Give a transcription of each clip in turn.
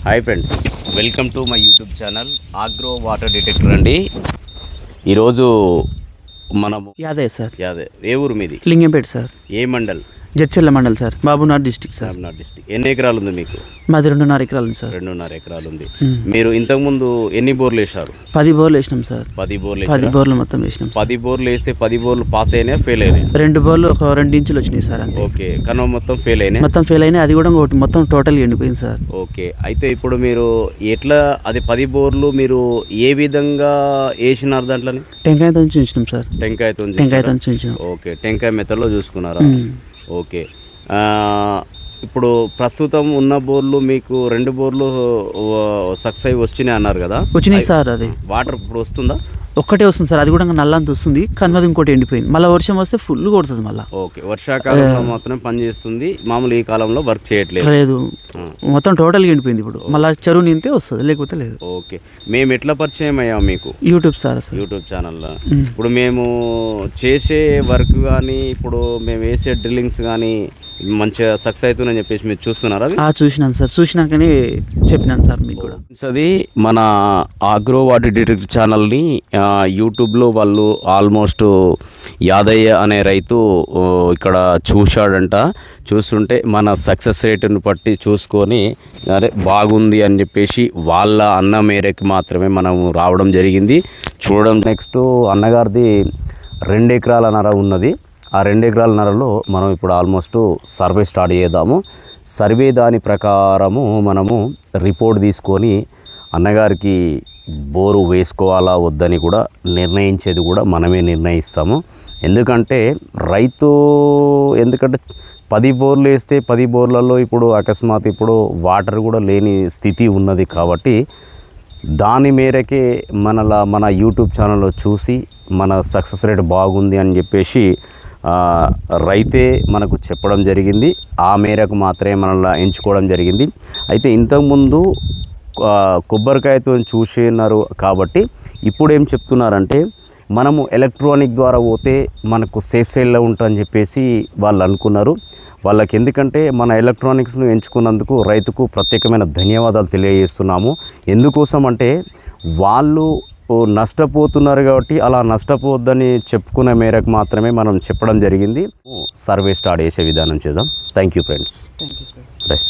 Hi friends, welcome to my YouTube channel agro water detector అండి. ఈరోజు మనము Yadaiah sir. Yadav. ఏ ఊరు మీది? లింగంపేట సార్. ఏ mandal? Jadcherla mandal sir, Mahabubnagar district sir. Mahabubnagar district. ఎన్ని ఎకరాలు ఉంది మీకు? మాది 2.5 ఎకరాలు ఉంది సార్. 2.5 ఎకరాలు ఉంది. మీరు ఇంతకుముందు ఎన్ని బోర్లు వేశారు? 10 బోర్లు వేసినాం సార్. 10 బోర్లు. 10 బోర్లు మొత్తం వేసినాం. 10 బోర్లు వేస్తే 10 బోర్లు పాస్ అయినాయా, ఫెయిల్ అయినాయి? 2 బోర్లు ఒక 2 ఇంచులు వచ్చినాయి సార్ అంతే. ఓకే, కనుమ మొత్తం ఫెయిల్ అయినాయి. మొత్తం ఫెయిల్ అయినాయి. అది కూడా ఒకటి మొత్తం టోటల్ ఎండిపోయింది సార్. ఓకే, అయితే ఇప్పుడు మీరు ఎట్లా అది 10 బోర్లు మీరు ఏ విధంగా వేసినారు? దాంట్లోని టెంకాయతో ఉంచినాం సార్. టెంకాయతో ఉంచినాం. ఓకే, టెంకాయ మెథడ్లో చూసుకున్నారా? ఓకే. ఇప్పుడు ప్రస్తుతం ఉన్న బోర్లు మీకు 2 బోర్లు సక్సెస్ అయి వచ్చినాయి అన్నారు కదా? వచ్చినాయి సార్. అది వాటర్ ఇప్పుడు వస్తుందా? ఒక్కటే వస్తుంది సార్. అది కూడా నల్లంత వస్తుంది, కానీ అది ఇంకోటి ఎండిపోయింది. మళ్ళీ వర్షం వస్తే ఫుల్ కొడుతుంది మళ్ళీ. ఓకే, వర్షాకాలంలో మాత్రం పనిచేస్తుంది, మామూలు ఈ కాలంలో వర్క్ చేయట్లేదు. లేదు, మొత్తం టోటల్గా ఎండిపోయింది. ఇప్పుడు మళ్ళీ చెరువు నింతే వస్తుంది, లేకపోతే లేదు. ఓకే, మేము ఎట్లా పరిచయం అయ్యాం మీకు? YouTube sir. యూట్యూబ్ ఛానల్లో. ఇప్పుడు మేము చేసే వర్క్ కానీ ఇప్పుడు మేము వేసే డ్రిల్లింగ్స్ కానీ మంచిగా సక్సెస్ అవుతుందని చెప్పేసి మీరు చూస్తున్నారా? చూసినాను సార్. చూసినాకనే చెప్పినాను సార్ మీకు కూడా. అది మన ఆగ్రో వాటర్ డిటెక్టర్ ఛానల్ని యూట్యూబ్లో వాళ్ళు ఆల్మోస్ట్ యాదయ్య అనే రైతు ఇక్కడ చూశాడంట. చూస్తుంటే మన సక్సెస్ రేటును బట్టి చూసుకొని అరే బాగుంది అని చెప్పేసి వాళ్ళ అన్న మేరకు మాత్రమే మనం రావడం జరిగింది. చూడడం నెక్స్ట్ అన్నగారిది 2 ఎకరాలన్నర ఉన్నది. ఆ 2 ఎకరాలన్నరలో మనం ఇప్పుడు ఆల్మోస్ట్ సర్వే స్టార్ట్ చేద్దాము. సర్వే దాని ప్రకారము మనము రిపోర్ట్ తీసుకొని అన్నగారికి బోరు వేసుకోవాలా వద్దని కూడా నిర్ణయించేది కూడా మనమే నిర్ణయిస్తాము. ఎందుకంటే 10 బోర్లు వేస్తే 10 బోర్లలో ఇప్పుడు అకస్మాత్ ఇప్పుడు వాటర్ కూడా లేని స్థితి ఉన్నది. కాబట్టి దాని మేరకే మన యూట్యూబ్ ఛానల్లో చూసి మన సక్సెస్ రేట్ బాగుంది అని చెప్పేసి రైతే మనకు చెప్పడం జరిగింది. ఆ మేరకు మాత్రమే మనల్ని ఎంచుకోవడం జరిగింది. అయితే ఇంతకుముందు కొబ్బరికాయతో చూసినారు కాబట్టి ఇప్పుడు ఏం చెప్తున్నారంటే మనము ఎలక్ట్రానిక్ ద్వారా పోతే మనకు సేఫ్ సైడ్లో ఉంటుందని చెప్పేసి వాళ్ళు అనుకున్నారు. వాళ్ళకి ఎందుకంటే మన ఎలక్ట్రానిక్స్ను ఎంచుకున్నందుకు రైతుకు ప్రత్యేకమైన ధన్యవాదాలు తెలియజేస్తున్నాము. ఎందుకోసం అంటే వాళ్ళు నష్టపోతున్నారు కాబట్టి అలా నష్టపోవద్దని చెప్పుకునే మేరకు మాత్రమే మనం చెప్పడం జరిగింది. సర్వే స్టార్ట్ చేసే విధానం చేద్దాం. Thank you friends. రైట్.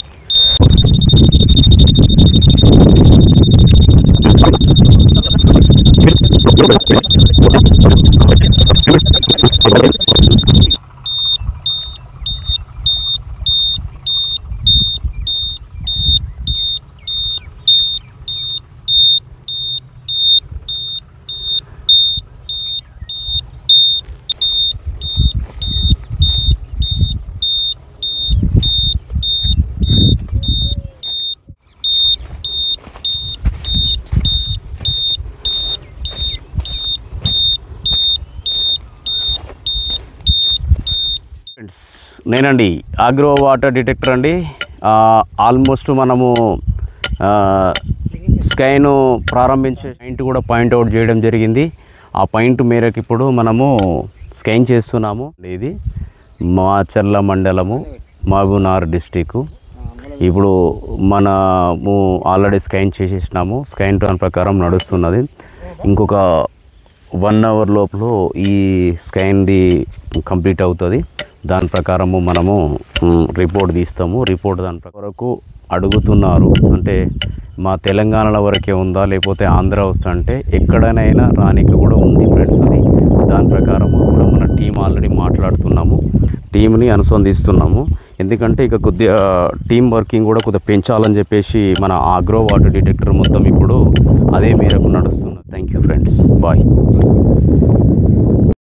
నేనండి ఆగ్రో వాటర్ డిటెక్టర్ అండి. ఆల్మోస్ట్ మనము స్కైను ప్రారంభించే పాయింట్ కూడా పాయింట్అవుట్ చేయడం జరిగింది. ఆ పాయింట్ మేరకు ఇప్పుడు మనము స్కైన్ చేస్తున్నాము. ఇది మాచర్ల మండలము, మహబూబ్నగర్ డిస్టిక్. ఇప్పుడు మనము ఆల్రెడీ స్కైన్ చేసేసినాము. స్కైన్ ప్లాన్ ప్రకారం నడుస్తున్నది. ఇంకొక 1 అవర్ లోపల ఈ స్కైన్ది కంప్లీట్ అవుతుంది. దాని ప్రకారము మనము రిపోర్ట్ తీస్తాము. రిపోర్ట్ దాని వరకు అడుగుతున్నారు, అంటే మా తెలంగాణలో వరకే ఉందా లేకపోతే ఆంధ్ర వస్తా అంటే ఎక్కడైనా రానికి కూడా ఉంది ఫ్రెండ్స్. అది దాని ప్రకారము కూడా మన టీం ఆల్రెడీ మాట్లాడుతున్నాము, టీంని అనుసంధిస్తున్నాము. ఎందుకంటే ఇక కొద్దిగా టీం వర్కింగ్ కూడా కొద్దిగా పెంచాలని చెప్పేసి మన ఆగ్రో వాటర్ డిటెక్టర్ మొత్తం ఇప్పుడు అదే మేరకు నడుస్తున్నది. Thank you friends, bye.